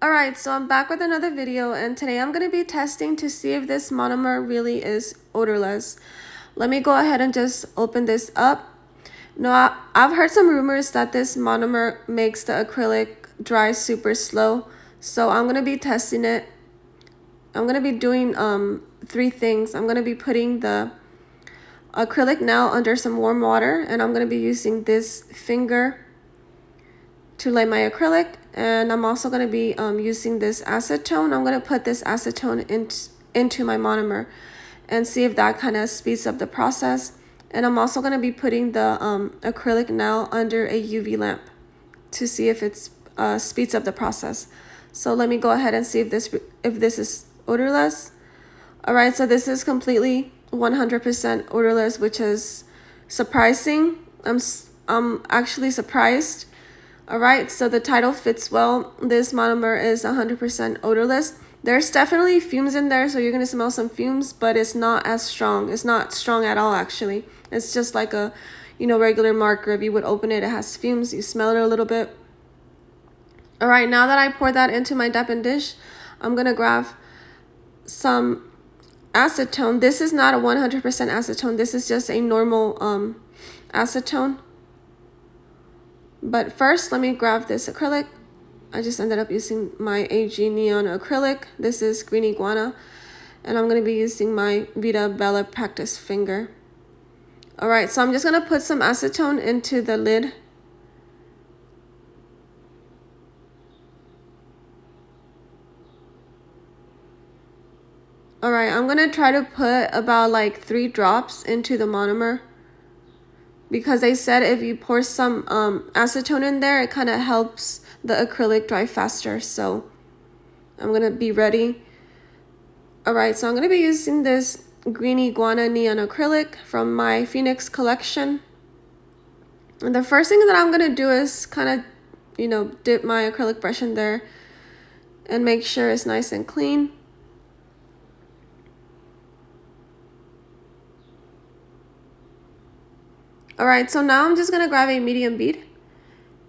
Alright, so I'm back with another video, and today I'm going to be testing to see if this monomer really is odorless. Let me go ahead and just open this up. Now, I've heard some rumors that this monomer makes the acrylic dry super slow, so I'm going to be testing it. I'm going to be doing three things. I'm going to be putting the acrylic nail under some warm water, and I'm going to be using this finger to lay my acrylic, and I'm also going to be using this acetone. I'm going to put this acetone into my monomer and see if that kind of speeds up the process. And I'm also going to be putting the acrylic nail under a UV lamp to see if it speeds up the process. So let me go ahead and see if this is odorless. All right, so this is completely 100% odorless, which is surprising. I'm actually surprised. Alright, so the title fits well. This monomer is 100% odorless. There's definitely fumes in there, so you're going to smell some fumes, but it's not as strong. It's not strong at all, actually. It's just like a, regular marker. If you would open it, it has fumes. You smell it a little bit. Alright, now that I pour that into my dipping dish, I'm going to grab some acetone. This is not a 100% acetone. This is just a normal acetone. But first, let me grab this acrylic. I just ended up using my AG Neon acrylic. This is Green Iguana. And I'm going to be using my Vita Bella Practice finger. Alright, so I'm just going to put some acetone into the lid. Alright, I'm going to try to put about like 3 drops into the monomer, because they said if you pour some acetone in there, it kind of helps the acrylic dry faster. So I'm going to be ready. Alright, so I'm going to be using this Green Iguana Neon acrylic from my Phoenix collection. And the first thing that I'm going to do is kind of, dip my acrylic brush in there and make sure it's nice and clean. Alright, so now I'm just going to grab a medium bead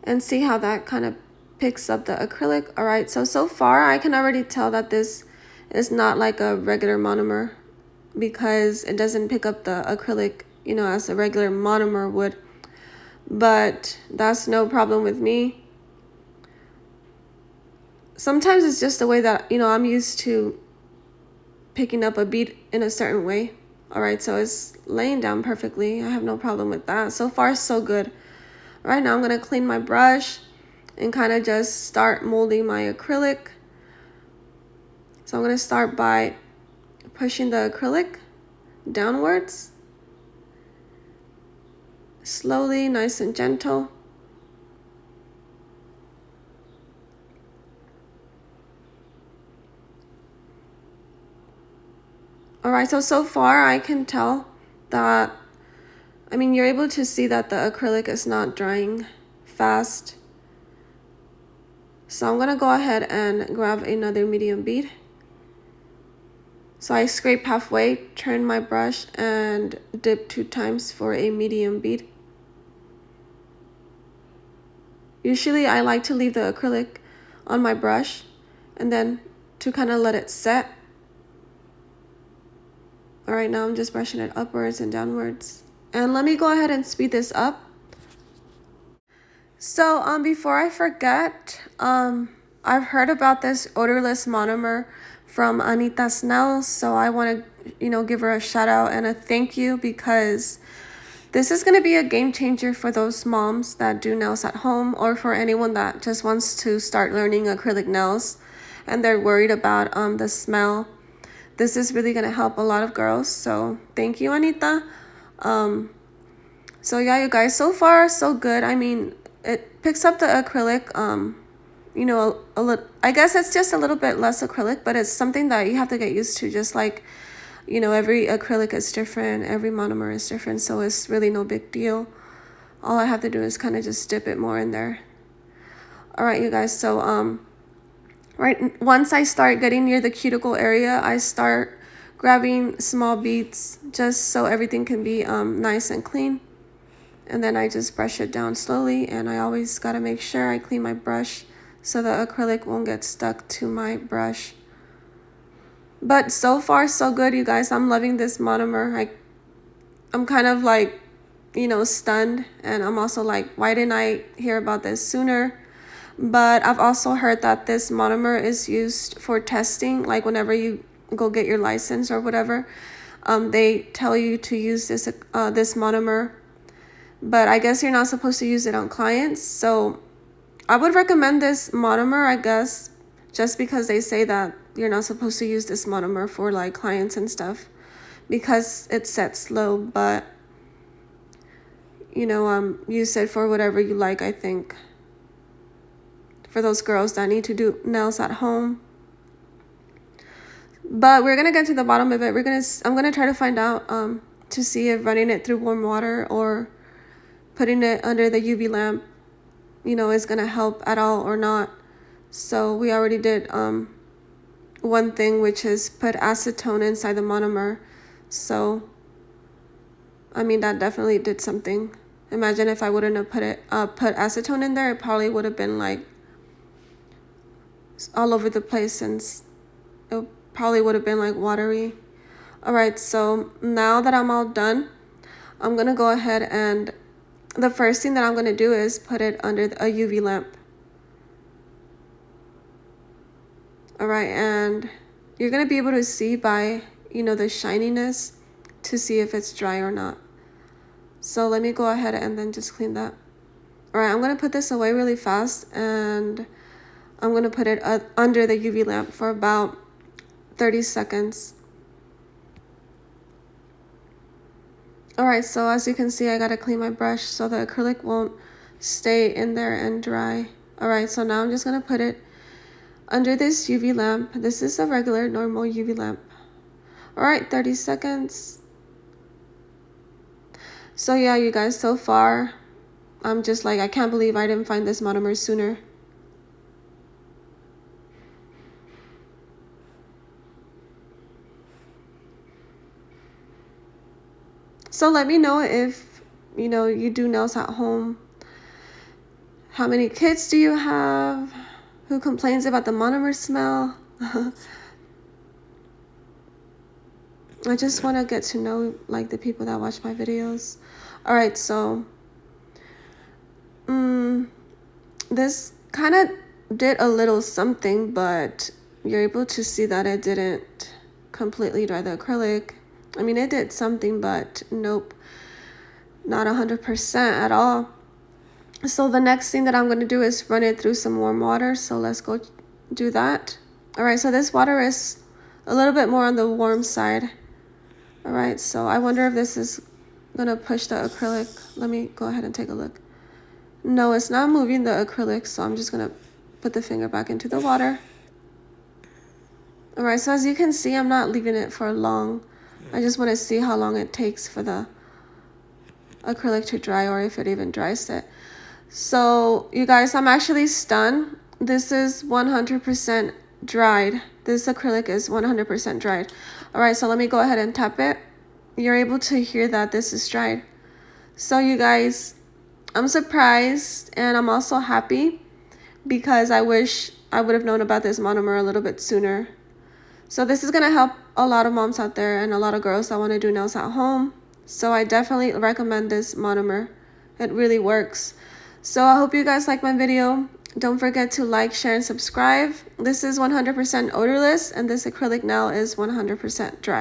and see how that kind of picks up the acrylic. Alright, so far I can already tell that this is not like a regular monomer, because it doesn't pick up the acrylic, as a regular monomer would. But that's no problem with me. Sometimes it's just the way that, I'm used to picking up a bead in a certain way. Alright, so it's laying down perfectly. I have no problem with that. So far, so good. Right now, I'm going to clean my brush and kind of just start molding my acrylic. So I'm going to start by pushing the acrylic downwards. Slowly, nice and gentle. Alright, so far I can tell that, you're able to see that the acrylic is not drying fast. So I'm going to go ahead and grab another medium bead. So I scrape halfway, turn my brush, and dip 2 times for a medium bead. Usually I like to leave the acrylic on my brush and then to kind of let it set. Alright, now I'm just brushing it upwards and downwards. And let me go ahead and speed this up. So before I forget, I've heard about this odorless monomer from Anita's Nails, so I want to, give her a shout out and a thank you, because this is going to be a game changer for those moms that do nails at home, or for anyone that just wants to start learning acrylic nails and they're worried about the smell. This is really going to help a lot of girls, so thank you, Anita. So yeah, you guys, so far so good. It picks up the acrylic, a little. I guess it's just a little bit less acrylic, but it's something that you have to get used to. Just like, every acrylic is different, every monomer is different, so it's really no big deal. All I have to do is kind of just dip it more in there. All right, you guys. So right, once I start getting near the cuticle area, I start grabbing small beads just so everything can be nice and clean. And then I just brush it down slowly, and I always got to make sure I clean my brush so the acrylic won't get stuck to my brush. But so far so good, you guys. I'm loving this monomer. I'm kind of like, you know, stunned, and I'm also like, why didn't I hear about this sooner? But I've also heard that this monomer is used for testing, like whenever you go get your license or whatever, they tell you to use this monomer, but I guess you're not supposed to use it on clients. So I would recommend this monomer, I guess, just because they say that you're not supposed to use this monomer for like clients and stuff because it sets low. But you know, use it for whatever you like, I think, for those girls that need to do nails at home. But we're gonna get to the bottom of it. I'm gonna try to find out to see if running it through warm water or putting it under the UV lamp, you know, is gonna help at all or not. So we already did one thing, which is put acetone inside the monomer. So I mean, that definitely did something. Imagine if I wouldn't have put acetone in there, it probably would have been like all over the place, since it probably would have been like watery. All right, so now that I'm all done, I'm gonna go ahead and the first thing that I'm gonna do is put it under a UV lamp. All right, and you're gonna be able to see by, you know, the shininess to see if it's dry or not. So let me go ahead and then just clean that. All right, I'm gonna put this away really fast, and I'm gonna put it under the UV lamp for about 30 seconds. All right, so as you can see, I gotta clean my brush so the acrylic won't stay in there and dry. All right, so now I'm just gonna put it under this UV lamp. This is a regular, normal UV lamp. All right, 30 seconds. So yeah, you guys, so far, I'm just like, I can't believe I didn't find this monomer sooner. So let me know if, you know, you do nails at home. How many kids do you have? Who complains about the monomer smell? I just want to get to know like the people that watch my videos. All right, so this kind of did a little something, but you're able to see that it didn't completely dry the acrylic. I mean, it did something, but nope, not 100% at all. So the next thing that I'm going to do is run it through some warm water. So let's go do that. All right, so this water is a little bit more on the warm side. All right, so I wonder if this is going to push the acrylic. Let me go ahead and take a look. No, it's not moving the acrylic, so I'm just going to put the finger back into the water. All right, so as you can see, I'm not leaving it for long. I just want to see how long it takes for the acrylic to dry, or if it even dries it. So you guys, I'm actually stunned. This is 100% dried. This acrylic is 100% dried. All right, so let me go ahead and tap it. You're able to hear that this is dried. So you guys, I'm surprised, and I'm also happy because I wish I would have known about this monomer a little bit sooner. So this is gonna help a lot of moms out there and a lot of girls that want to do nails at home. So I definitely recommend this monomer. It really works. So I hope you guys like my video. Don't forget to like, share, and subscribe. This is 100% odorless, and this acrylic nail is 100% dry.